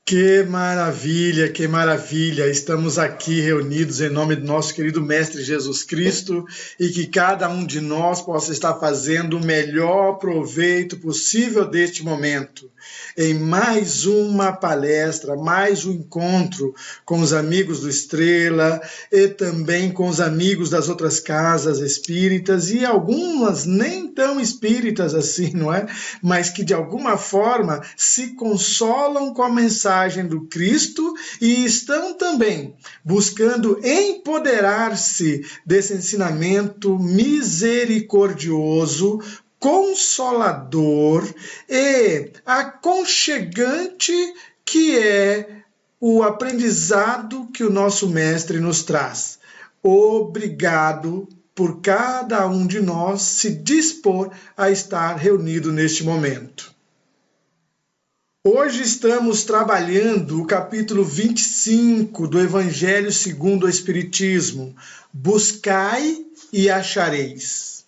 Que maravilha, que maravilha! Estamos aqui reunidos em nome do nosso querido Mestre Jesus Cristo e que cada um de nós possa estar fazendo o melhor proveito possível deste momento. Em mais uma palestra, mais um encontro com os amigos do Estrela e também com os amigos das outras casas espíritas e algumas nem tão espíritas assim, não é? Mas que de alguma forma se consolam com a mensagem do Cristo e estão também buscando empoderar-se desse ensinamento misericordioso, consolador e aconchegante que é o aprendizado que o nosso mestre nos traz. Obrigado por cada um de nós se dispor a estar reunido neste momento. Hoje estamos trabalhando o capítulo 25 do Evangelho segundo o Espiritismo. Buscai e achareis.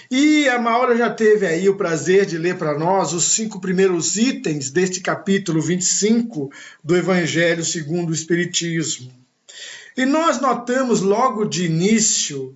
E a Maura já teve aí o prazer de ler para nós os 5 primeiros itens deste capítulo 25 do Evangelho segundo o Espiritismo. E nós notamos logo de início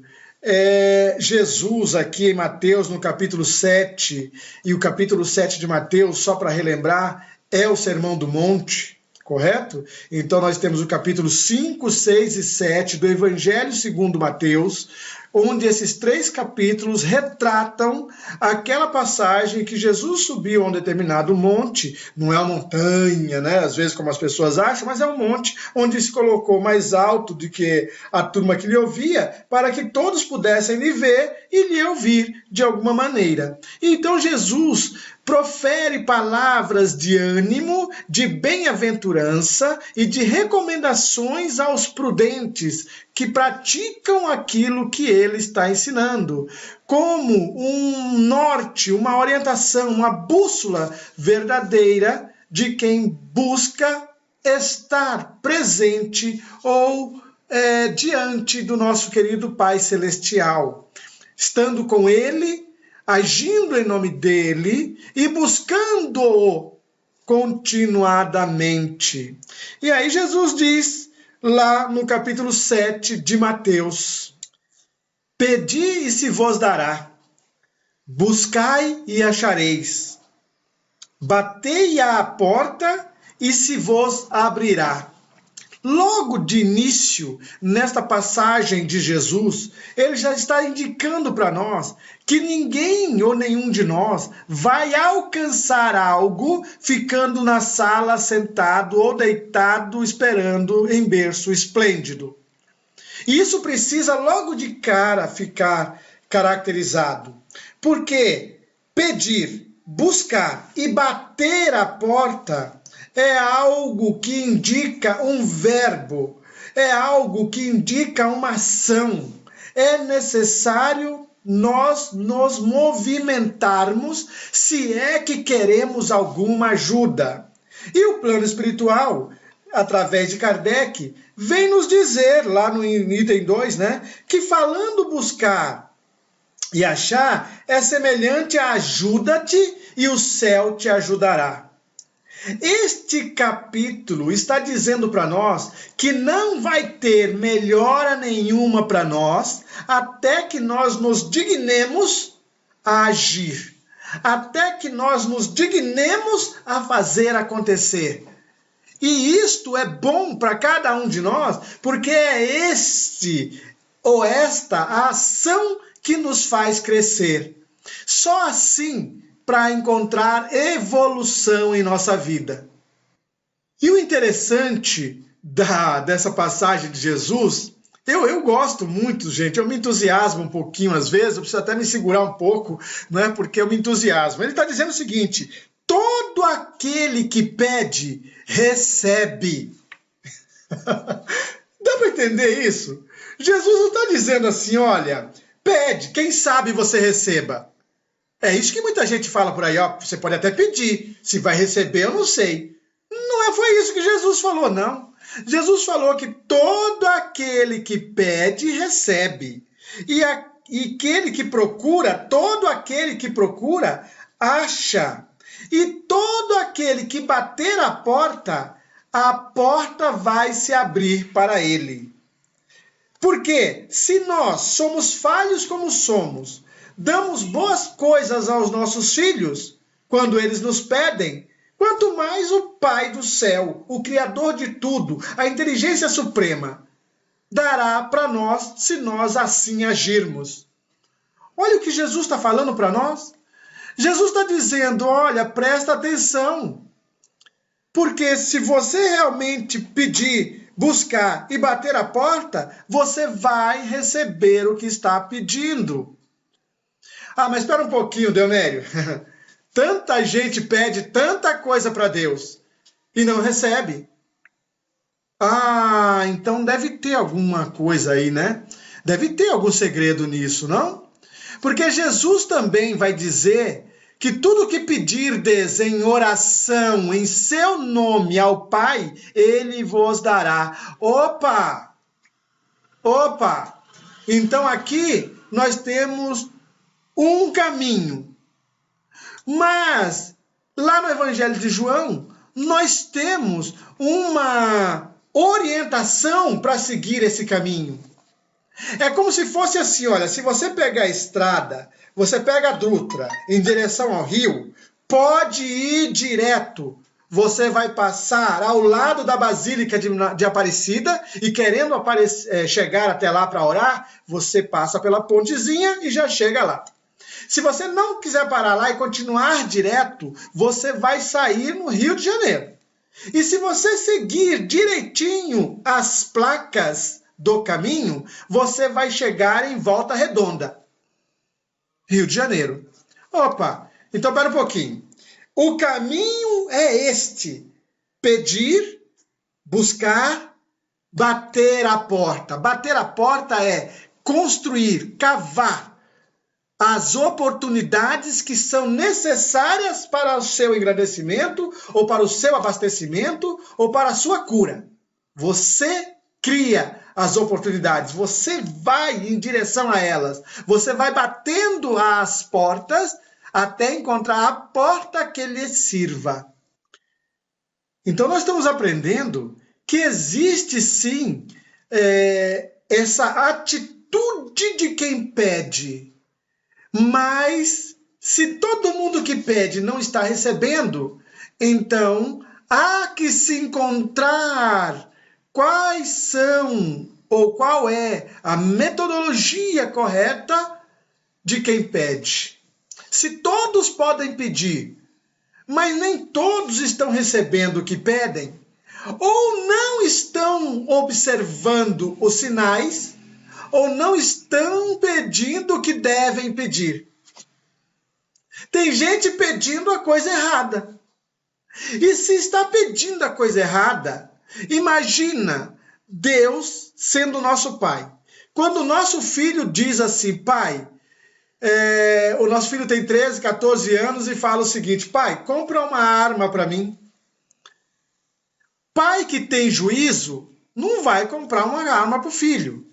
Jesus aqui em Mateus no capítulo 7, e o capítulo 7 de Mateus, só para relembrar, é o Sermão do Monte, correto? Então nós temos o capítulo 5, 6 e 7 do Evangelho segundo Mateus, onde esses 3 capítulos retratam aquela passagem que Jesus subiu a um determinado monte, não é uma montanha, né? Às vezes como as pessoas acham, mas é um monte onde se colocou mais alto do que a turma que lhe ouvia, para que todos pudessem lhe ver e lhe ouvir de alguma maneira. Então Jesus profere palavras de ânimo, de bem-aventurança e de recomendações aos prudentes que praticam aquilo que ele está ensinando, como um norte, uma orientação, uma bússola verdadeira de quem busca estar presente ou diante do nosso querido Pai Celestial, estando com ele, agindo em nome dele e buscando-o continuadamente. E aí Jesus diz, lá no capítulo 7 de Mateus: Pedi e se vos dará, buscai e achareis, batei à porta e se vos abrirá. Logo de início, nesta passagem de Jesus, ele já está indicando para nós que ninguém ou nenhum de nós vai alcançar algo ficando na sala sentado ou deitado esperando em berço esplêndido. E isso precisa logo de cara ficar caracterizado, porque pedir, buscar e bater a porta é algo que indica um verbo, é algo que indica uma ação. É necessário nós nos movimentarmos se é que queremos alguma ajuda. E o plano espiritual, através de Kardec, vem nos dizer, lá no item 2, né, que falando buscar e achar é semelhante a ajuda-te e o céu te ajudará. Este capítulo está dizendo para nós que não vai ter melhora nenhuma para nós até que nós nos dignemos a agir, até que nós nos dignemos a fazer acontecer. E isto é bom para cada um de nós, porque é este ou esta a ação que nos faz crescer. Só assim para encontrar evolução em nossa vida. E o interessante dessa passagem de Jesus, eu gosto muito, gente, eu me entusiasmo um pouquinho às vezes, eu preciso até me segurar um pouco, não é, porque eu me entusiasmo. Ele está dizendo o seguinte: todo aquele que pede, recebe. Dá para entender isso? Jesus não está dizendo assim, olha, pede, quem sabe você receba. É isso que muita gente fala por aí, ó, você pode até pedir, se vai receber eu não sei. Não foi isso que Jesus falou, não. Jesus falou que todo aquele que pede, recebe. E aquele que procura, todo aquele que procura, acha. E todo aquele que bater a porta, a porta vai se abrir para ele. Porque se nós somos falhos como somos, damos boas coisas aos nossos filhos, quando eles nos pedem, quanto mais o Pai do céu, o Criador de tudo, a inteligência suprema, dará para nós se nós assim agirmos. Olha o que Jesus está falando para nós. Jesus está dizendo, olha, presta atenção. Porque se você realmente pedir, buscar e bater a porta, você vai receber o que está pedindo. Ah, mas espera um pouquinho, Deonério. Tanta gente pede tanta coisa para Deus e não recebe. Ah, então deve ter alguma coisa aí, né? Deve ter algum segredo nisso, não? Porque Jesus também vai dizer que tudo que pedirdes em oração, em seu nome ao Pai, Ele vos dará. Opa! Opa! Então aqui nós temos um caminho. Mas lá no Evangelho de João, nós temos uma orientação para seguir esse caminho. É como se fosse assim, olha, se você pegar a estrada, você pega a Dutra em direção ao rio, pode ir direto. Você vai passar ao lado da Basílica de Aparecida e querendo chegar até lá para orar, você passa pela pontezinha e já chega lá. Se você não quiser parar lá e continuar direto, você vai sair no Rio de Janeiro. E se você seguir direitinho as placas do caminho, você vai chegar em Volta Redonda, Rio de Janeiro. Opa, então para um pouquinho. O caminho é este: pedir, buscar, bater a porta. Bater a porta é construir, cavar as oportunidades que são necessárias para o seu engrandecimento, ou para o seu abastecimento, ou para a sua cura. Você cria as oportunidades, você vai em direção a elas, você vai batendo as portas até encontrar a porta que lhe sirva. Então nós estamos aprendendo que existe sim essa atitude de quem pede. Mas se todo mundo que pede não está recebendo, então há que se encontrar quais são ou qual é a metodologia correta de quem pede. Se todos podem pedir, mas nem todos estão recebendo o que pedem, ou não estão observando os sinais, ou não estão pedindo o que devem pedir. Tem gente pedindo a coisa errada. E se está pedindo a coisa errada, imagina Deus sendo nosso pai. Quando o nosso filho diz assim, pai, o nosso filho tem 13, 14 anos e fala o seguinte, pai, compra uma arma para mim. Pai que tem juízo não vai comprar uma arma para o filho.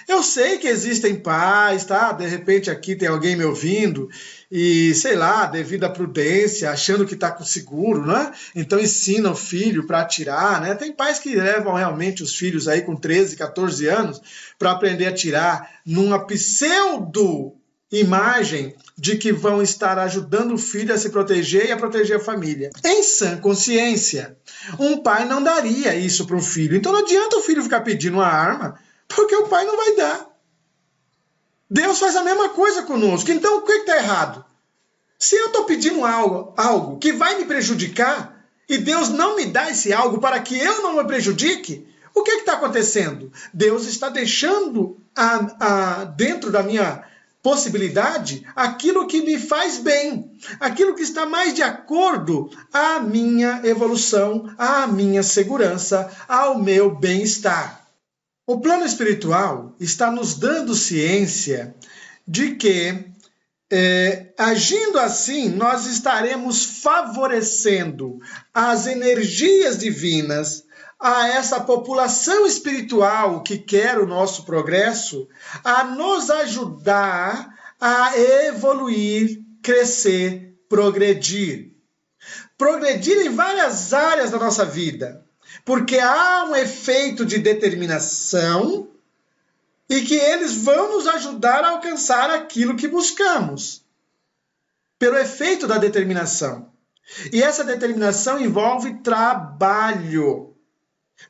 Eu sei que existem pais, tá? De repente aqui tem alguém me ouvindo e, sei lá, devido à prudência, achando que está com seguro, né? Então ensina o filho para atirar, né? Tem pais que levam realmente os filhos aí com 13, 14 anos para aprender a atirar numa pseudo-imagem de que vão estar ajudando o filho a se proteger e a proteger a família. Em sã consciência, um pai não daria isso para um filho. Então não adianta o filho ficar pedindo uma arma, porque o pai não vai dar. Deus faz a mesma coisa conosco. Então, o que está errado? Se eu estou pedindo algo que vai me prejudicar, e Deus não me dá esse algo para que eu não me prejudique, o que está acontecendo? Deus está deixando dentro da minha possibilidade aquilo que me faz bem, aquilo que está mais de acordo à minha evolução, à minha segurança, ao meu bem-estar. O plano espiritual está nos dando ciência de que, agindo assim, nós estaremos favorecendo as energias divinas a essa população espiritual que quer o nosso progresso, a nos ajudar a evoluir, crescer, progredir. Progredir em várias áreas da nossa vida. porque há um efeito de determinação e que eles vão nos ajudar a alcançar aquilo que buscamos, pelo efeito da determinação. E essa determinação envolve trabalho.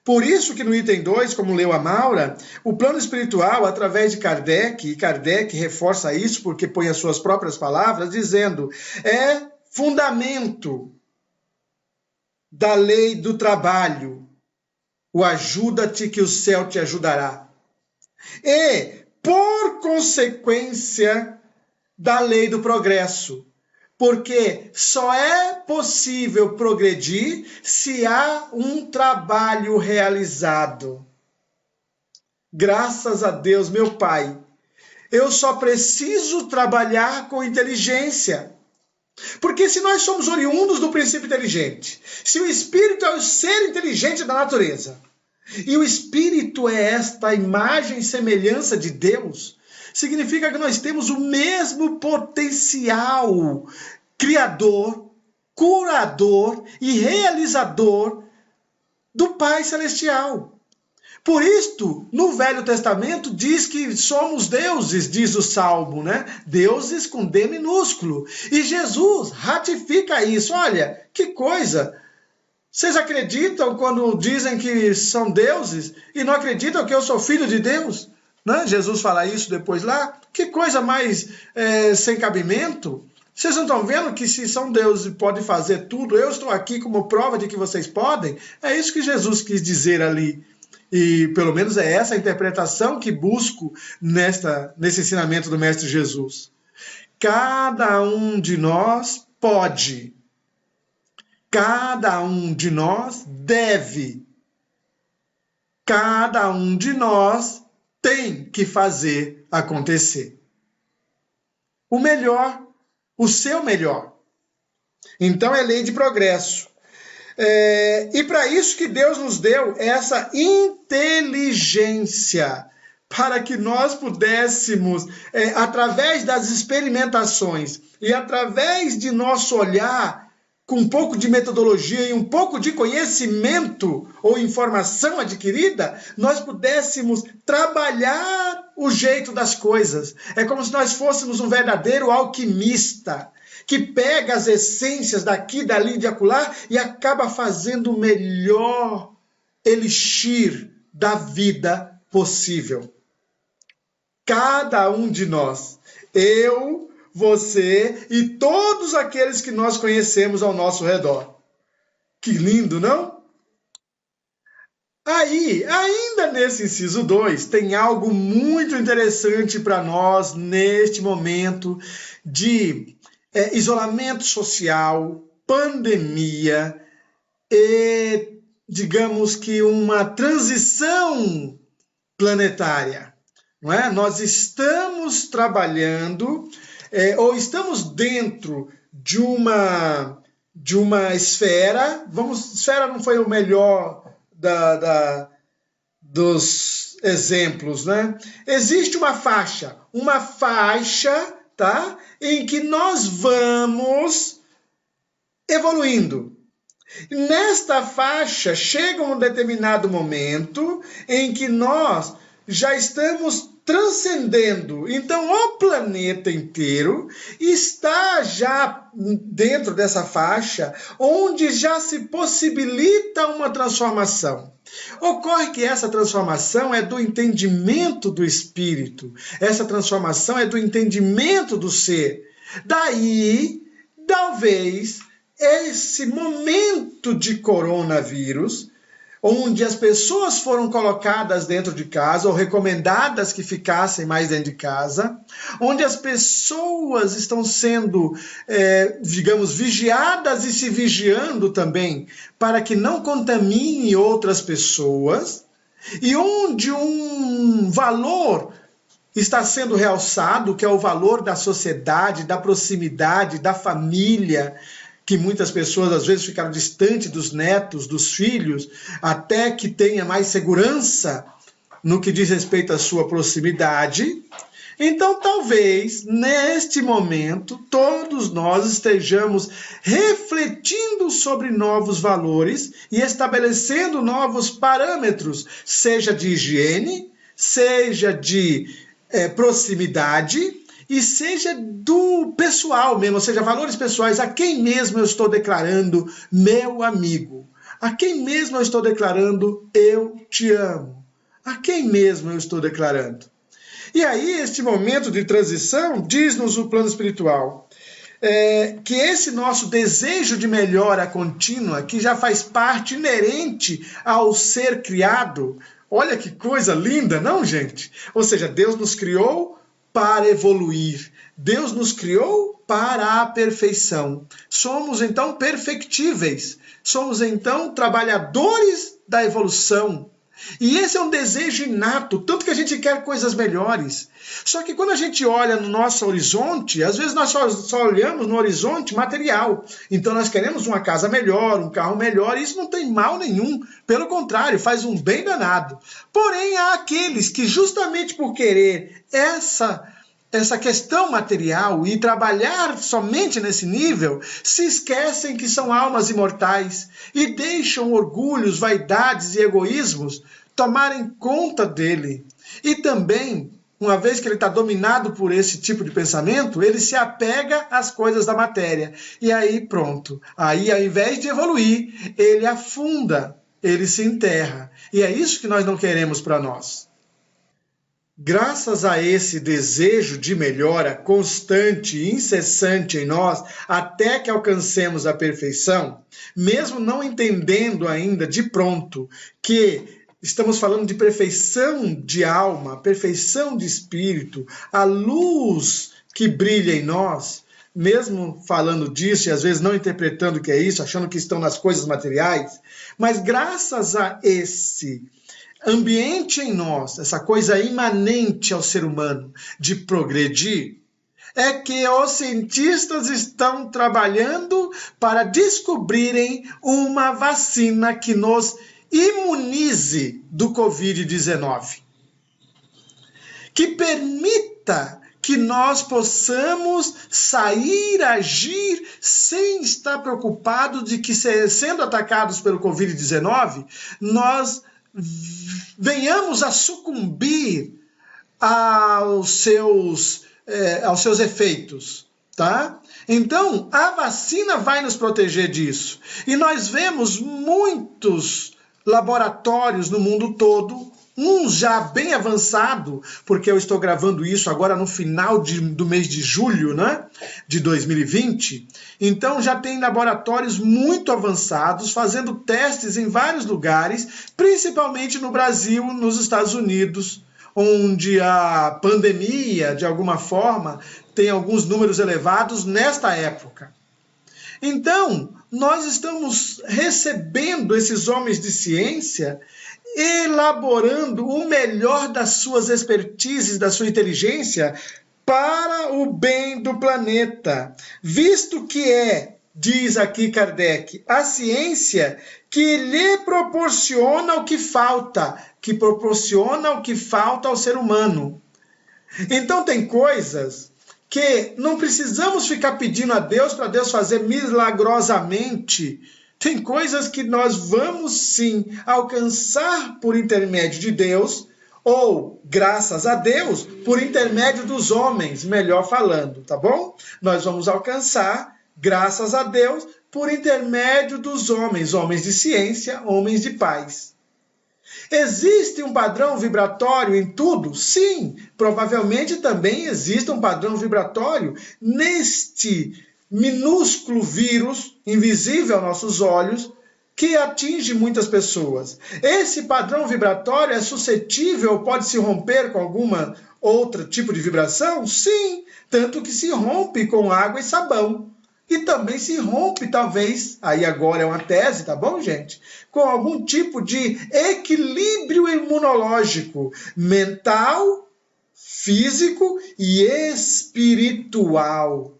Por isso que no item 2, como leu a Maura, o plano espiritual, através de Kardec, e Kardec reforça isso porque põe as suas próprias palavras, dizendo, é fundamento da lei do trabalho, o ajuda-te que o céu te ajudará. E, por consequência, da lei do progresso, porque só é possível progredir se há um trabalho realizado. Graças a Deus, meu Pai, eu só preciso trabalhar com inteligência. Porque se nós somos oriundos do princípio inteligente, se o Espírito é o ser inteligente da natureza, e o Espírito é esta imagem e semelhança de Deus, significa que nós temos o mesmo potencial criador, curador e realizador do Pai Celestial. Por isto, no Velho Testamento diz que somos deuses, diz o Salmo, né? Deuses com D minúsculo. E Jesus ratifica isso. Olha, que coisa! Vocês acreditam quando dizem que são deuses e não acreditam que eu sou filho de Deus? Né? Jesus fala isso depois lá. Que coisa mais sem cabimento. Vocês não estão vendo que se são deuses e podem fazer tudo, eu estou aqui como prova de que vocês podem? É isso que Jesus quis dizer ali. E pelo menos é essa a interpretação que busco nesse ensinamento do Mestre Jesus. Cada um de nós pode. Cada um de nós deve. Cada um de nós tem que fazer acontecer. O melhor, o seu melhor. Então é lei de progresso. E para isso que Deus nos deu essa inteligência, para que nós pudéssemos, através das experimentações e através de nosso olhar, com um pouco de metodologia e um pouco de conhecimento ou informação adquirida, nós pudéssemos trabalhar o jeito das coisas. É como se nós fôssemos um verdadeiro alquimista, que pega as essências daqui, dali, de acolá e acaba fazendo o melhor elixir da vida possível. Cada um de nós, eu, você e todos aqueles que nós conhecemos ao nosso redor. Que lindo, não? Aí, ainda nesse inciso 2, tem algo muito interessante para nós neste momento de isolamento social, pandemia e, digamos que, uma transição planetária. Não é? Nós estamos trabalhando ou estamos dentro de uma esfera, esfera não foi o melhor dos exemplos, né? Existe uma faixa, tá? Em que nós vamos evoluindo. Nesta faixa, chega um determinado momento em que nós já estamos transcendendo. Então, o planeta inteiro está já dentro dessa faixa, onde já se possibilita uma transformação. Ocorre que essa transformação é do entendimento do espírito, essa transformação é do entendimento do ser. Daí, talvez, esse momento de coronavírus, onde as pessoas foram colocadas dentro de casa ou recomendadas que ficassem mais dentro de casa, onde as pessoas estão sendo, digamos, vigiadas e se vigiando também para que não contamine outras pessoas, e onde um valor está sendo realçado, que é o valor da sociedade, da proximidade, da família, que muitas pessoas às vezes ficaram distantes dos netos, dos filhos, até que tenha mais segurança no que diz respeito à sua proximidade. Então, talvez, neste momento, todos nós estejamos refletindo sobre novos valores e estabelecendo novos parâmetros, seja de higiene, seja de proximidade e seja do pessoal mesmo, ou seja, valores pessoais. A quem mesmo eu estou declarando meu amigo? A quem mesmo eu estou declarando eu te amo? A quem mesmo eu estou declarando? E aí, este momento de transição, diz-nos o plano espiritual, que esse nosso desejo de melhora contínua, que já faz parte inerente ao ser criado, olha que coisa linda, não, gente? Ou seja, Deus nos criou para evoluir, Deus nos criou para a perfeição. Somos, então, perfectíveis, somos, então, trabalhadores da evolução. E esse é um desejo inato, tanto que a gente quer coisas melhores. Só que quando a gente olha no nosso horizonte, às vezes nós só olhamos no horizonte material. Então nós queremos uma casa melhor, um carro melhor, e isso não tem mal nenhum. Pelo contrário, faz um bem danado. Porém, há aqueles que justamente por querer essa questão material e trabalhar somente nesse nível, se esquecem que são almas imortais e deixam orgulhos, vaidades e egoísmos tomarem conta dele. E também, uma vez que ele está dominado por esse tipo de pensamento, ele se apega às coisas da matéria. E aí pronto. Aí, ao invés de evoluir, ele afunda, ele se enterra. E é isso que nós não queremos para nós. Graças a esse desejo de melhora constante e incessante em nós, até que alcancemos a perfeição, mesmo não entendendo ainda de pronto que estamos falando de perfeição de alma, perfeição de espírito, a luz que brilha em nós, mesmo falando disso e às vezes não interpretando o que é isso, achando que estão nas coisas materiais, mas graças a esse ambiente em nós, essa coisa imanente ao ser humano de progredir, é que os cientistas estão trabalhando para descobrirem uma vacina que nos imunize do Covid-19, que permita que nós possamos sair, agir, sem estar preocupados de que, sendo atacados pelo Covid-19, nós venhamos a sucumbir aos seus efeitos, tá? Então, a vacina vai nos proteger disso. E nós vemos muitos laboratórios no mundo todo, uns já bem avançado, porque eu estou gravando isso agora no final do mês de julho, né, de 2020. Então já tem laboratórios muito avançados, fazendo testes em vários lugares, principalmente no Brasil, nos Estados Unidos, onde a pandemia, de alguma forma, tem alguns números elevados nesta época. Então, nós estamos recebendo esses homens de ciência, elaborando o melhor das suas expertises, da sua inteligência, para o bem do planeta, visto que diz aqui Kardec, a ciência que lhe proporciona o que falta, ao ser humano. Então tem coisas que não precisamos ficar pedindo a Deus para Deus fazer milagrosamente. Tem coisas que nós vamos sim alcançar por intermédio de Deus, ou, graças a Deus, por intermédio dos homens, melhor falando, tá bom? Nós vamos alcançar, graças a Deus, por intermédio dos homens, homens de ciência, homens de paz. Existe um padrão vibratório em tudo? Sim, provavelmente também existe um padrão vibratório neste minúsculo vírus, invisível aos nossos olhos, que atinge muitas pessoas. Esse padrão vibratório é suscetível, pode se romper com alguma outro tipo de vibração? Sim, tanto que se rompe com água e sabão. E também se rompe, talvez, aí agora é uma tese, tá bom, gente? Com algum tipo de equilíbrio imunológico, mental, físico e espiritual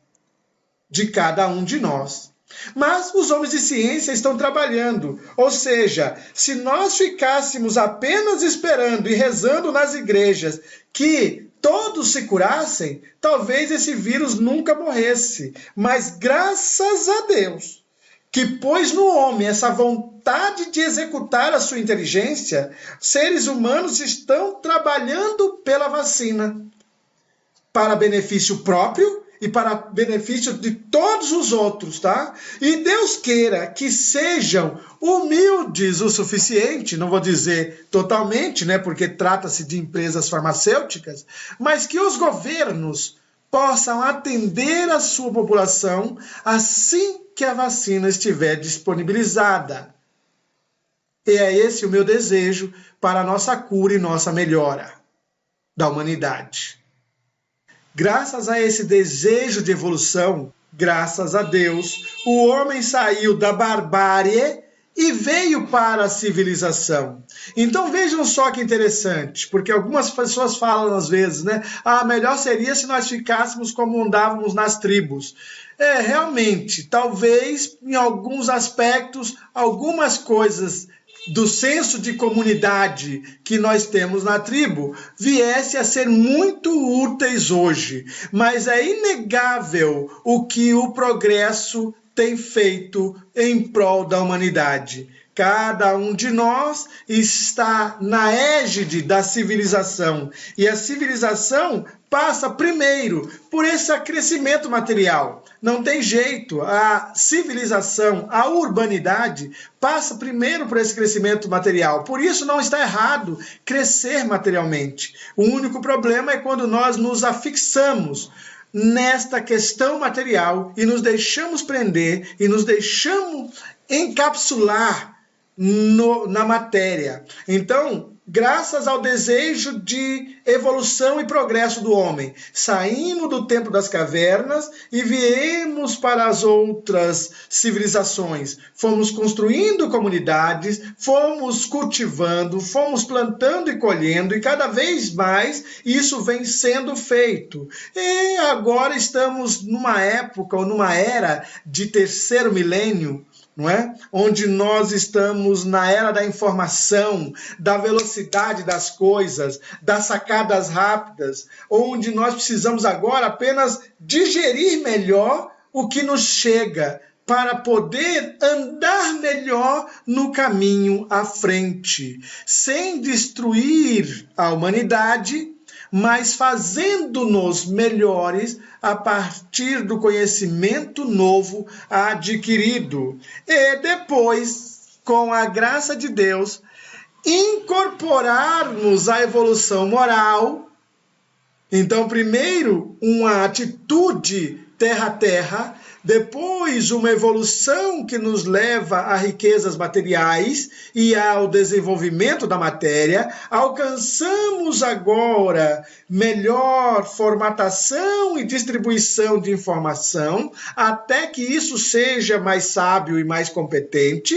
de cada um de nós. Mas os homens de ciência estão trabalhando, ou seja, se nós ficássemos apenas esperando e rezando nas igrejas que todos se curassem, talvez esse vírus nunca morresse. Mas graças a Deus, que pôs no homem essa vontade de executar a sua inteligência, seres humanos estão trabalhando pela vacina, para benefício próprio e para benefício de todos os outros, tá? E Deus queira que sejam humildes o suficiente, não vou dizer totalmente, né, porque trata-se de empresas farmacêuticas, mas que os governos possam atender a sua população assim que a vacina estiver disponibilizada. E é esse o meu desejo para a nossa cura e nossa melhora da humanidade. Graças a esse desejo de evolução, graças a Deus, o homem saiu da barbárie e veio para a civilização. Então vejam só que interessante, porque algumas pessoas falam às vezes, né? Melhor seria se nós ficássemos como andávamos nas tribos. Realmente, talvez em alguns aspectos, algumas coisas do senso de comunidade que nós temos na tribo viesse a ser muito úteis hoje. Mas é inegável o que o progresso tem feito em prol da humanidade. Cada um de nós está na égide da civilização. E a civilização passa primeiro por esse crescimento material. Não tem jeito, a civilização, a urbanidade passa primeiro por esse crescimento material. Por isso não está errado crescer materialmente. O único problema é quando nós nos afixamos nesta questão material e nos deixamos prender e nos deixamos encapsular na matéria. Então, graças ao desejo de evolução e progresso do homem, saímos do tempo das cavernas e viemos para as outras civilizações. Fomos construindo comunidades, fomos cultivando, fomos plantando e colhendo, e cada vez mais isso vem sendo feito. E agora estamos numa época ou numa era de terceiro milênio, não é? Onde nós estamos na era da informação, da velocidade das coisas, das sacadas rápidas, onde nós precisamos agora apenas digerir melhor o que nos chega para poder andar melhor no caminho à frente, sem destruir a humanidade, mas fazendo-nos melhores a partir do conhecimento novo adquirido. E depois, com a graça de Deus, incorporarmos a evolução moral. Então, primeiro, uma atitude terra-terra, depois uma evolução que nos leva a riquezas materiais e ao desenvolvimento da matéria. Alcançamos agora melhor formatação e distribuição de informação, até que isso seja mais sábio e mais competente.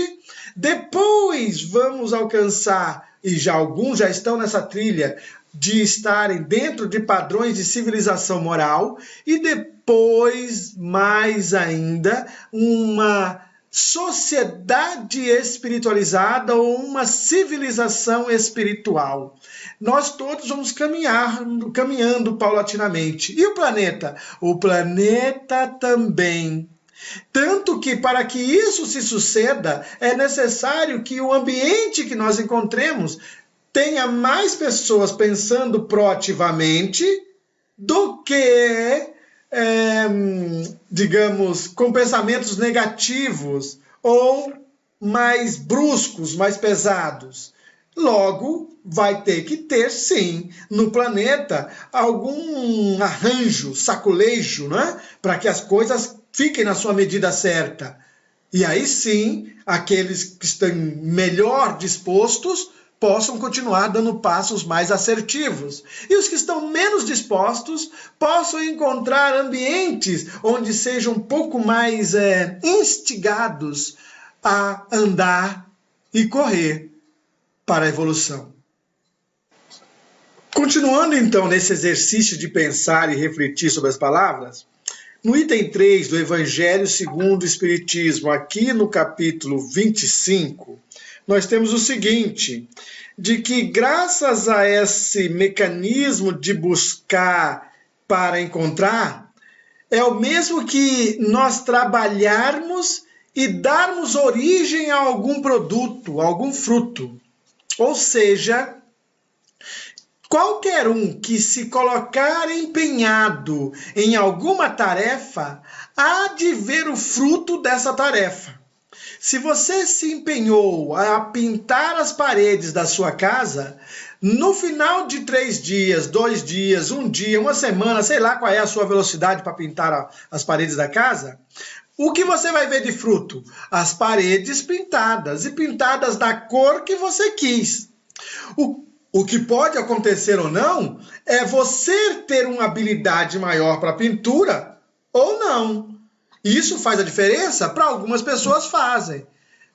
Depois vamos alcançar, e já alguns já estão nessa trilha, de estarem dentro de padrões de civilização moral, e depois, mais ainda, uma sociedade espiritualizada ou uma civilização espiritual. Nós todos vamos caminhando paulatinamente. E o planeta? O planeta também. Tanto que, para que isso se suceda, é necessário que o ambiente que nós encontremos tenha mais pessoas pensando proativamente do que, digamos, com pensamentos negativos ou mais bruscos, mais pesados. Logo, vai ter que ter, sim, no planeta algum arranjo, saculejo, né? Para que as coisas fiquem na sua medida certa. E aí sim, aqueles que estão melhor dispostos possam continuar dando passos mais assertivos. E os que estão menos dispostos possam encontrar ambientes onde sejam um pouco mais instigados a andar e correr para a evolução. Continuando então nesse exercício de pensar e refletir sobre as palavras, no item 3 do Evangelho segundo o Espiritismo, aqui no capítulo 25, nós temos o seguinte, de que graças a esse mecanismo de buscar para encontrar, é o mesmo que nós trabalharmos e darmos origem a algum produto, a algum fruto. Ou seja, qualquer um que se colocar empenhado em alguma tarefa, há de ver o fruto dessa tarefa. Se você se empenhou a pintar as paredes da sua casa, no final de 3 dias, 2 dias, 1 dia, 1 semana, sei lá qual é a sua velocidade para pintar as paredes da casa, o que você vai ver de fruto? As paredes pintadas, e pintadas da cor que você quis. O que pode acontecer ou não é você ter uma habilidade maior para pintura ou não. Isso faz a diferença? Para algumas pessoas fazem,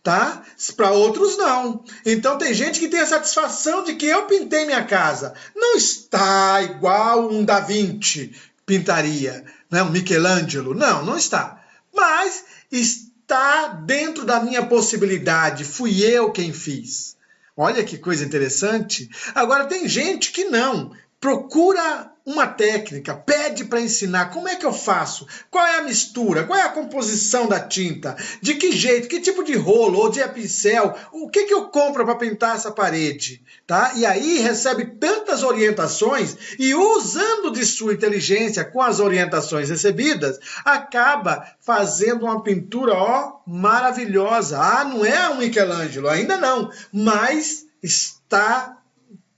tá? Para outros não. Então tem gente que tem a satisfação de que eu pintei minha casa. Não está igual um Da Vinci pintaria, né? Um Michelangelo. Não, não está. Mas está dentro da minha possibilidade. Fui eu quem fiz. Olha que coisa interessante. Agora tem gente que não. Procura uma técnica, pede para ensinar. Como é que eu faço? Qual é a mistura? Qual é a composição da tinta? De que jeito? Que tipo de rolo ou de pincel? O que eu compro para pintar essa parede? Tá? E aí recebe tantas orientações e usando de sua inteligência com as orientações recebidas, acaba fazendo uma pintura, ó, maravilhosa. Ah, não é um Michelangelo, ainda não, mas está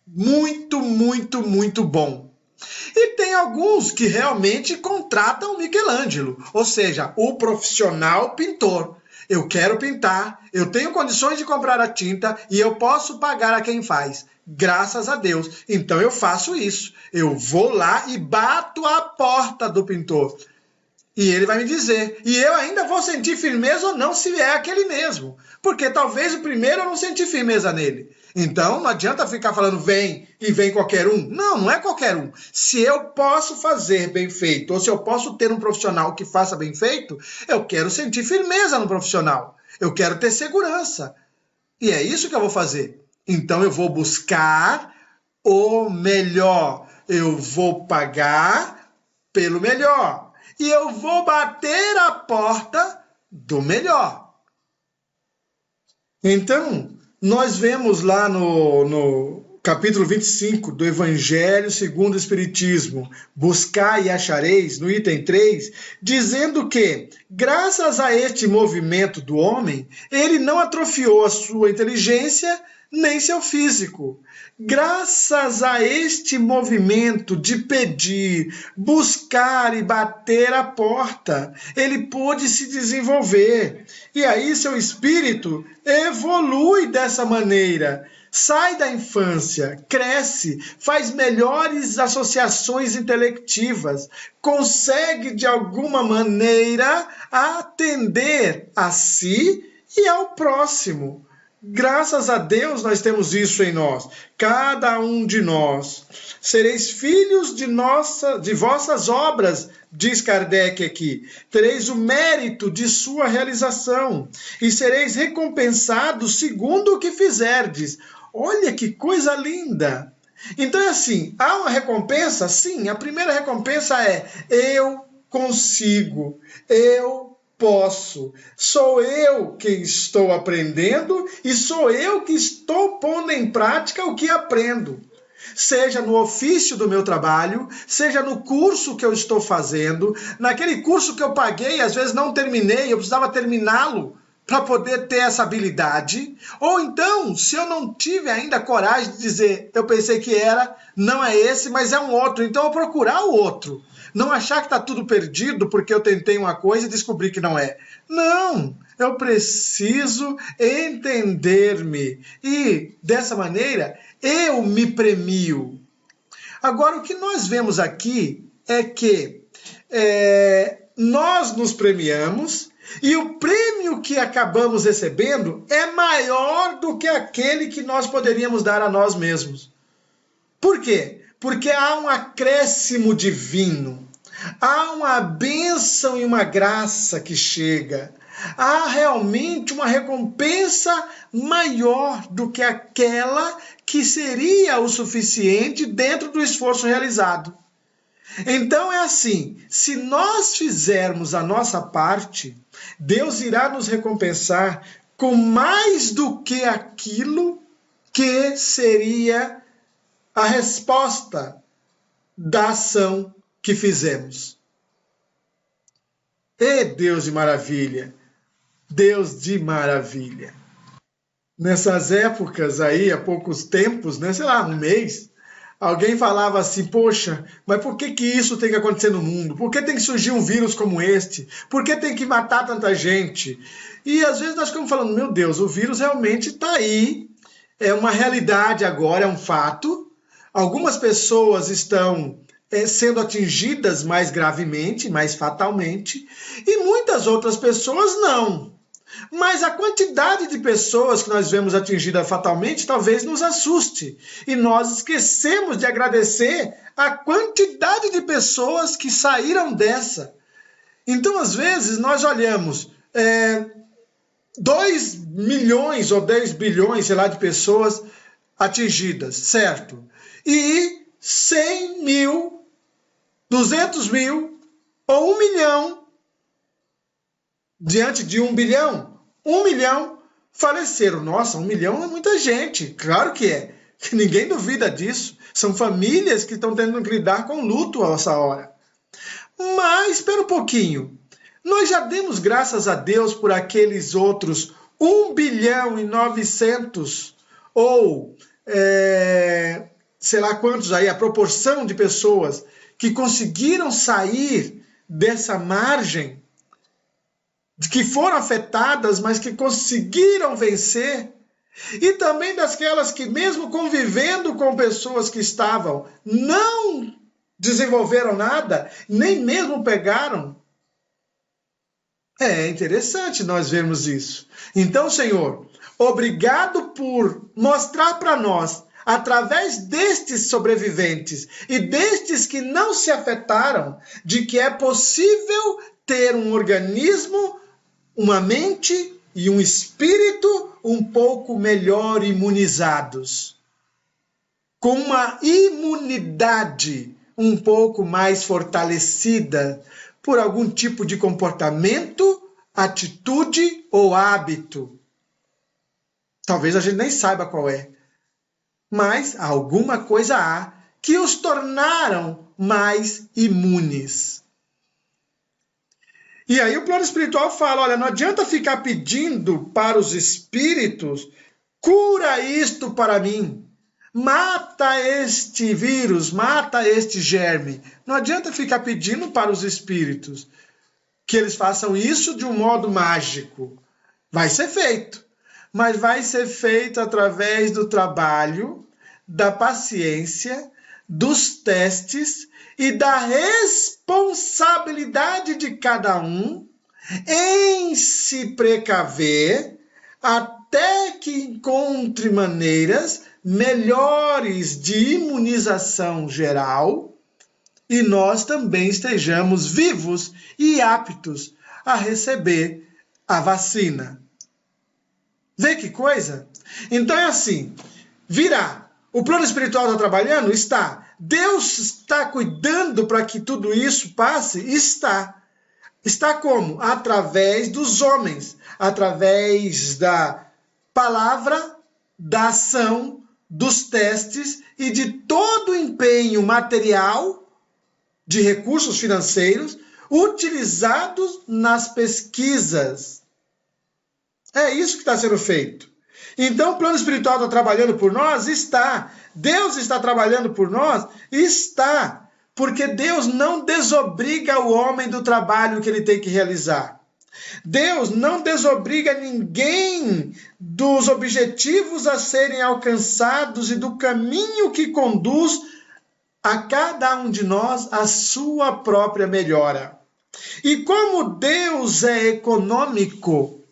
muito, muito, muito bom. E tem alguns que realmente contratam o Michelangelo, ou seja, o profissional pintor. Eu quero pintar, eu tenho condições de comprar a tinta e eu posso pagar a quem faz. Graças a Deus. Então eu faço isso. Eu vou lá e bato a porta do pintor. E ele vai me dizer. E eu ainda vou sentir firmeza ou não se é aquele mesmo. Porque talvez o primeiro eu não senti firmeza nele. Então não adianta ficar falando vem e vem qualquer um. Não, não é qualquer um. Se eu posso fazer bem feito, ou se eu posso ter um profissional que faça bem feito, eu quero sentir firmeza no profissional. Eu quero ter segurança. E é isso que eu vou fazer. Então eu vou buscar o melhor. Eu vou pagar pelo melhor. E eu vou bater a porta do melhor. Então, nós vemos lá no capítulo 25 do Evangelho segundo o Espiritismo, buscai e achareis, no item 3, dizendo que, graças a este movimento do homem, ele não atrofiou a sua inteligência nem seu físico. Graças a este movimento de pedir, buscar e bater a porta, ele pôde se desenvolver. E aí seu espírito evolui dessa maneira. Sai da infância, cresce, faz melhores associações intelectivas, consegue de alguma maneira atender a si e ao próximo. Graças a Deus nós temos isso em nós, cada um de nós. Sereis filhos de vossas obras, diz Kardec aqui. Tereis o mérito de sua realização e sereis recompensados segundo o que fizerdes. Olha que coisa linda! Então é assim, há uma recompensa? Sim, a primeira recompensa é eu consigo, eu posso. Sou eu quem estou aprendendo e sou eu que estou pondo em prática o que aprendo. Seja no ofício do meu trabalho, seja no curso que eu estou fazendo, naquele curso que eu paguei, às vezes não terminei, eu precisava terminá-lo para poder ter essa habilidade. Ou então, se eu não tive ainda coragem de dizer, eu pensei que era, não é esse, mas é um outro, então eu vou procurar o outro. Não achar que está tudo perdido porque eu tentei uma coisa e descobri que não é. Não, eu preciso entender-me. E, dessa maneira, eu me premio. Agora, o que nós vemos aqui é que nós nos premiamos e o prêmio que acabamos recebendo é maior do que aquele que nós poderíamos dar a nós mesmos. Por quê? Porque há um acréscimo divino, há uma bênção e uma graça que chega, Há realmente uma recompensa maior do que aquela que seria o suficiente dentro do esforço realizado. Então é assim, se nós fizermos a nossa parte, Deus irá nos recompensar com mais do que aquilo que seria a resposta da ação que fizemos. E Deus de maravilha! Deus de maravilha! Nessas épocas aí, há poucos tempos, né, sei lá, um mês, alguém falava assim, poxa, mas por que isso tem que acontecer no mundo? Por que tem que surgir um vírus como este? Por que tem que matar tanta gente? E às vezes nós ficamos falando, meu Deus, o vírus realmente está aí, é uma realidade agora, é um fato. Algumas pessoas estão sendo atingidas mais gravemente, mais fatalmente, e muitas outras pessoas não. Mas a quantidade de pessoas que nós vemos atingidas fatalmente talvez nos assuste. E nós esquecemos de agradecer a quantidade de pessoas que saíram dessa. Então, às vezes, nós olhamos 2 milhões ou 10 bilhões, sei lá, de pessoas atingidas, certo? E 100 mil, 200 mil ou 1 milhão, diante de 1 bilhão, 1 milhão faleceram. Nossa, 1 milhão é muita gente, claro que é. Ninguém duvida disso. São famílias que estão tendo que lidar com luto a essa hora. Mas, espera um pouquinho. Nós já demos graças a Deus por aqueles outros 1 bilhão e 900, ou sei lá quantos aí, a proporção de pessoas que conseguiram sair dessa margem, que foram afetadas, mas que conseguiram vencer, e também daquelas que, mesmo convivendo com pessoas que estavam, não desenvolveram nada, nem mesmo pegaram. É interessante nós vermos isso. Então, Senhor, obrigado por mostrar para nós, através destes sobreviventes e destes que não se afetaram, de que é possível ter um organismo, uma mente e um espírito um pouco melhor imunizados, com uma imunidade um pouco mais fortalecida por algum tipo de comportamento, atitude ou hábito. Talvez a gente nem saiba qual é, mas alguma coisa há que os tornaram mais imunes. E aí o plano espiritual fala, olha, não adianta ficar pedindo para os espíritos, cura isto para mim, mata este vírus, mata este germe. Não adianta ficar pedindo para os espíritos que eles façam isso de um modo mágico. Vai ser feito, mas vai ser feito através do trabalho, da paciência, dos testes e da responsabilidade de cada um em se precaver até que encontre maneiras melhores de imunização geral e nós também estejamos vivos e aptos a receber a vacina. Vê que coisa? Então é assim, virá. O plano espiritual está trabalhando? Está. Deus está cuidando para que tudo isso passe? Está. Está como? Através dos homens, através da palavra, da ação, dos testes e de todo o empenho material, de recursos financeiros, utilizados nas pesquisas. É isso que está sendo feito. Então, o plano espiritual está trabalhando por nós? Está. Deus está trabalhando por nós? Está. Porque Deus não desobriga o homem do trabalho que ele tem que realizar. Deus não desobriga ninguém dos objetivos a serem alcançados e do caminho que conduz a cada um de nós a sua própria melhora. E como Deus é econômico,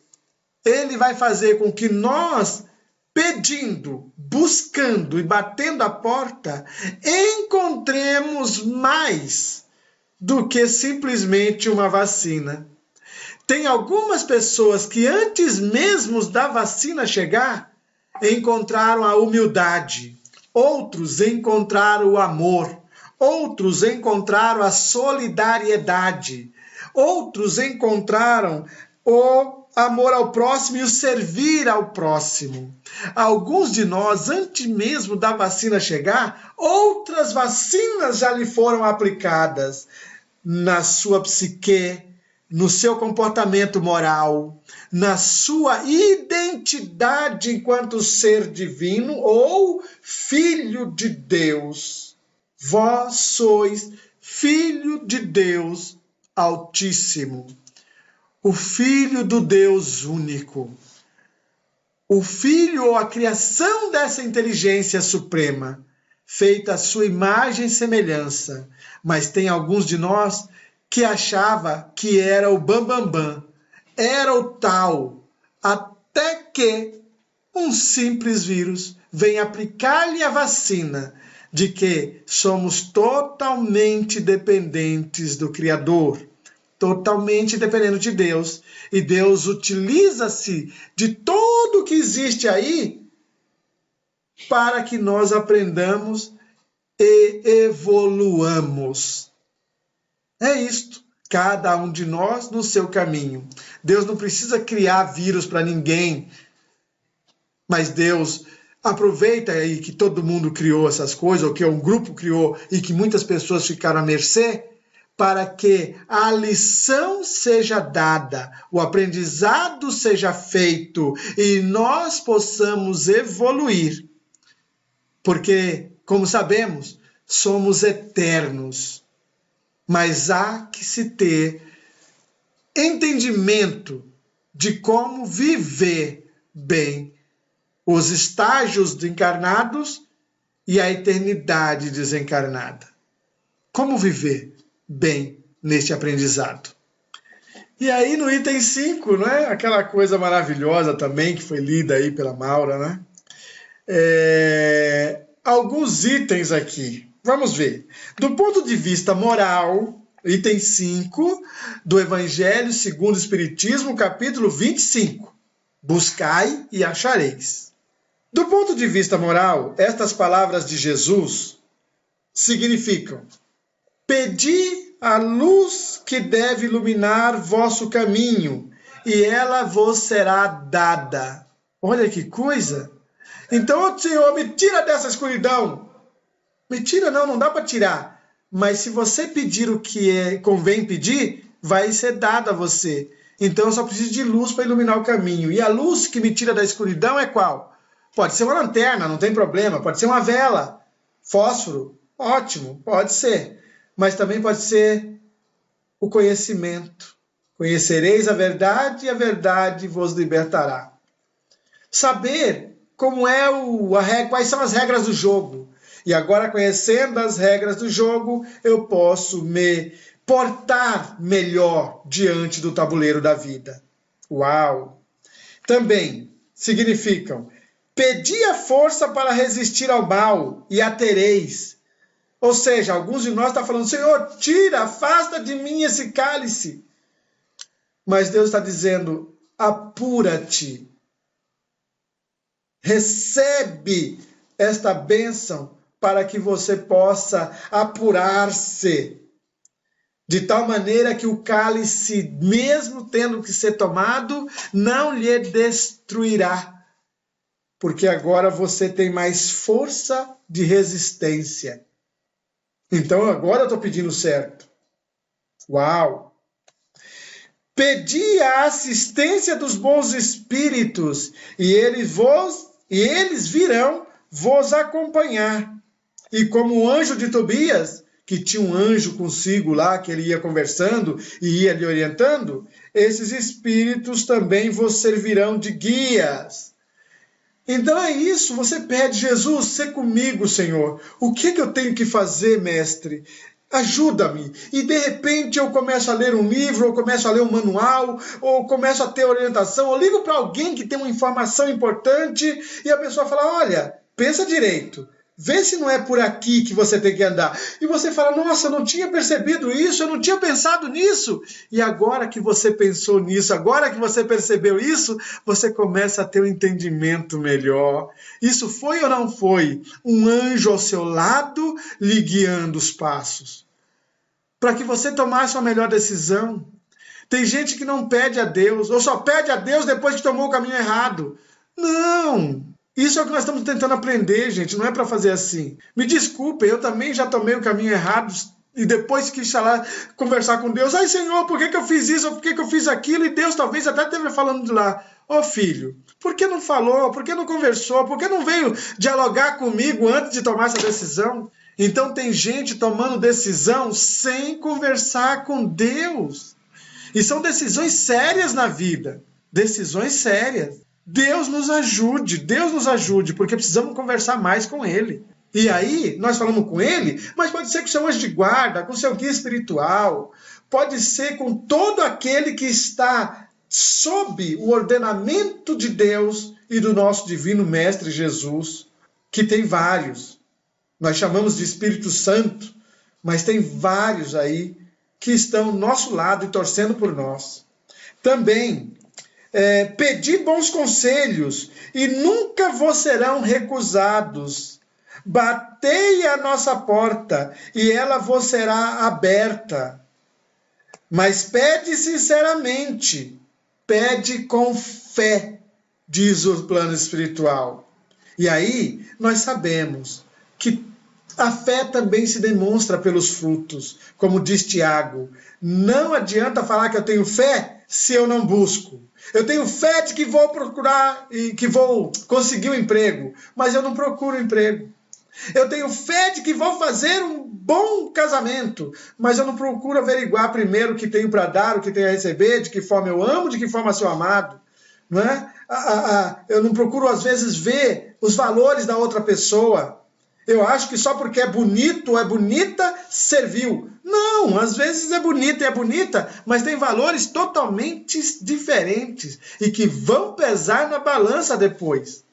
Ele vai fazer com que nós, pedindo, buscando e batendo a porta, encontremos mais do que simplesmente uma vacina. Tem algumas pessoas que antes mesmo da vacina chegar, encontraram a humildade. Outros encontraram o amor. Outros encontraram a solidariedade. Outros encontraram o amor ao próximo e o servir ao próximo. Alguns de nós, antes mesmo da vacina chegar, outras vacinas já lhe foram aplicadas na sua psique, no seu comportamento moral, na sua identidade enquanto ser divino ou filho de Deus. Vós sois filho de Deus Altíssimo, o Filho do Deus único, o Filho ou a criação dessa inteligência suprema, feita à sua imagem e semelhança. Mas tem alguns de nós que achava que era o bambambam, era o tal, até que um simples vírus vem aplicar-lhe a vacina de que somos totalmente dependentes do Criador, totalmente dependendo de Deus, e Deus utiliza-se de tudo que existe aí para que nós aprendamos e evoluamos. É isto, cada um de nós no seu caminho. Deus não precisa criar vírus para ninguém, mas Deus aproveita aí que todo mundo criou essas coisas, ou que um grupo criou e que muitas pessoas ficaram à mercê, para que a lição seja dada, o aprendizado seja feito e nós possamos evoluir. Porque, como sabemos, somos eternos. Mas há que se ter entendimento de como viver bem os estágios encarnados e a eternidade desencarnada. Como viver bem neste aprendizado? E aí no item 5, né? Aquela coisa maravilhosa também que foi lida aí pela Maura, né? Alguns itens aqui. Vamos ver. Do ponto de vista moral, item 5 do Evangelho segundo o Espiritismo, capítulo 25. Buscai e achareis. Do ponto de vista moral, estas palavras de Jesus significam: pedi a luz que deve iluminar vosso caminho, e ela vos será dada. Olha que coisa! Então, Senhor, me tira dessa escuridão. Me tira não dá para tirar. Mas se você pedir o que convém pedir, vai ser dado a você. Então eu só preciso de luz para iluminar o caminho. E a luz que me tira da escuridão é qual? Pode ser uma lanterna, não tem problema. Pode ser uma vela, fósforo, ótimo, pode ser. Mas também pode ser o conhecimento. Conhecereis a verdade e a verdade vos libertará. Saber como é quais são as regras do jogo. E agora, conhecendo as regras do jogo, eu posso me portar melhor diante do tabuleiro da vida. Uau! Também significam: pedi a força para resistir ao mal e a tereis. Ou seja, alguns de nós estão falando: Senhor, tira, afasta de mim esse cálice. Mas Deus está dizendo: apura-te. Recebe esta bênção para que você possa apurar-se, de tal maneira que o cálice, mesmo tendo que ser tomado, não lhe destruirá, porque agora você tem mais força de resistência. Então agora eu estou pedindo certo. Uau! Pedi a assistência dos bons espíritos, e eles virão vos acompanhar. E como o anjo de Tobias, que tinha um anjo consigo lá, que ele ia conversando e ia lhe orientando, esses espíritos também vos servirão de guias. Então é isso, você pede: Jesus, sê comigo, Senhor. O que eu tenho que fazer, mestre? Ajuda-me. E de repente eu começo a ler um livro, ou começo a ler um manual, ou começo a ter orientação, ou ligo para alguém que tem uma informação importante, e a pessoa fala: olha, pensa direito. Vê se não é por aqui que você tem que andar. E você fala, nossa, eu não tinha percebido isso, eu não tinha pensado nisso. E agora que você pensou nisso, agora que você percebeu isso, você começa a ter um entendimento melhor. Isso foi ou não foi um anjo ao seu lado, lhe guiando os passos? Para que você tomasse uma melhor decisão. Tem gente que não pede a Deus, ou só pede a Deus depois que tomou o caminho errado. Não! Isso é o que nós estamos tentando aprender, gente. Não é para fazer assim. Me desculpem, eu também já tomei o caminho errado e depois quis lá conversar com Deus. Ai, Senhor, por que eu fiz isso? Por que eu fiz aquilo? E Deus talvez até esteja falando de lá. Ô filho, por que não falou? Por que não conversou? Por que não veio dialogar comigo antes de tomar essa decisão? Então tem gente tomando decisão sem conversar com Deus. E são decisões sérias na vida. Decisões sérias. Deus nos ajude, porque precisamos conversar mais com Ele. E aí, nós falamos com Ele, mas pode ser com o seu anjo de guarda, com o seu guia espiritual, pode ser com todo aquele que está sob o ordenamento de Deus e do nosso divino Mestre Jesus, que tem vários. Nós chamamos de Espírito Santo, mas tem vários aí que estão ao nosso lado e torcendo por nós. Também, pedi bons conselhos e nunca vos serão recusados. Batei a nossa porta e ela vos será aberta. Mas pede sinceramente, pede com fé, diz o plano espiritual. E aí nós sabemos que a fé também se demonstra pelos frutos, como diz Tiago. Não adianta falar que eu tenho fé se eu não busco. Eu tenho fé de que vou procurar e que vou conseguir um emprego, mas eu não procuro emprego. Eu tenho fé de que vou fazer um bom casamento, mas eu não procuro averiguar primeiro o que tenho para dar, o que tenho a receber, de que forma eu amo, de que forma sou amado. Não é? Eu não procuro, às vezes, ver os valores da outra pessoa. Eu acho que só porque é bonito ou é bonita, serviu. Não, às vezes é bonita e é bonita, mas tem valores totalmente diferentes e que vão pesar na balança depois.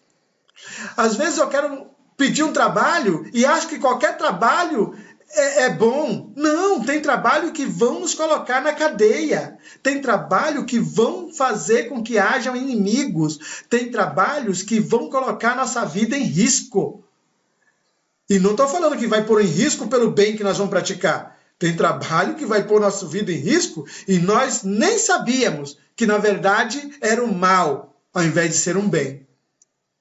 Às vezes eu quero pedir um trabalho e acho que qualquer trabalho é bom. Não, tem trabalho que vão nos colocar na cadeia. Tem trabalho que vão fazer com que hajam inimigos. Tem trabalhos que vão colocar nossa vida em risco. E não estou falando que vai pôr em risco pelo bem que nós vamos praticar. Tem trabalho que vai pôr nossa vida em risco e nós nem sabíamos que, na verdade, era um mal, ao invés de ser um bem.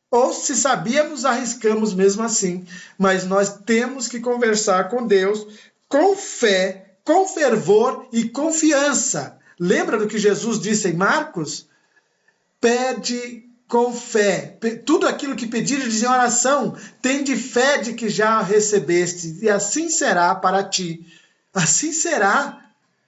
Ou, se sabíamos, arriscamos mesmo assim. Mas nós temos que conversar com Deus com fé, com fervor e confiança. Lembra do que Jesus disse em Marcos? Pede com fé. Tudo aquilo que pedires em oração, tende fé de que já recebeste, e assim será para ti. Assim será.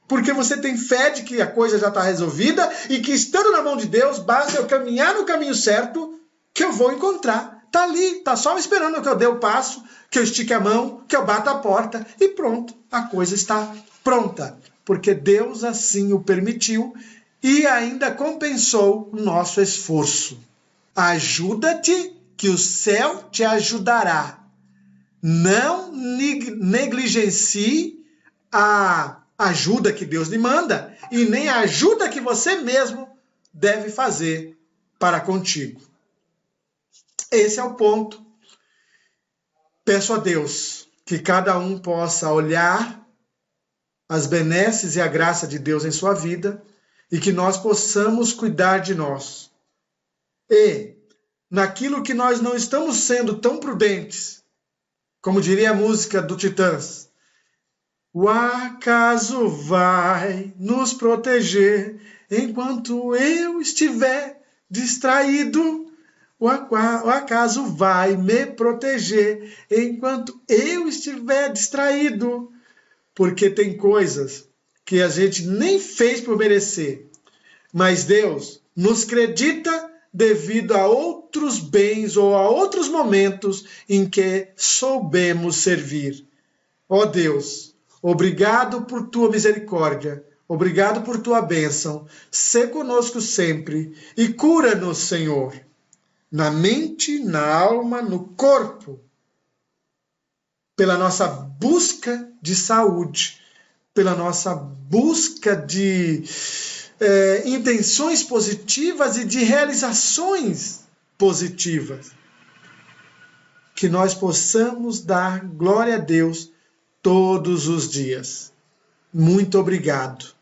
Porque você tem fé de que a coisa já está resolvida e que, estando na mão de Deus, basta eu caminhar no caminho certo que eu vou encontrar. Está ali, está só esperando que eu dê o passo, que eu estique a mão, que eu bata a porta e pronto, a coisa está pronta. Porque Deus assim o permitiu e ainda compensou o nosso esforço. Ajuda-te, que o céu te ajudará. Não negligencie a ajuda que Deus lhe manda e nem a ajuda que você mesmo deve fazer para contigo. Esse é o ponto. Peço a Deus que cada um possa olhar as benesses e a graça de Deus em sua vida e que nós possamos cuidar de nós. E, naquilo que nós não estamos sendo tão prudentes, como diria a música do Titãs, o acaso vai nos proteger enquanto eu estiver distraído. O acaso vai me proteger enquanto eu estiver distraído. Porque tem coisas que a gente nem fez por merecer, mas Deus nos acredita devido a outros bens ou a outros momentos em que soubemos servir. Ó Deus, obrigado por tua misericórdia, obrigado por tua bênção, sê conosco sempre e cura-nos, Senhor, na mente, na alma, no corpo, pela nossa busca de saúde, pela nossa busca de intenções positivas e de realizações positivas. Que nós possamos dar glória a Deus todos os dias. Muito obrigado.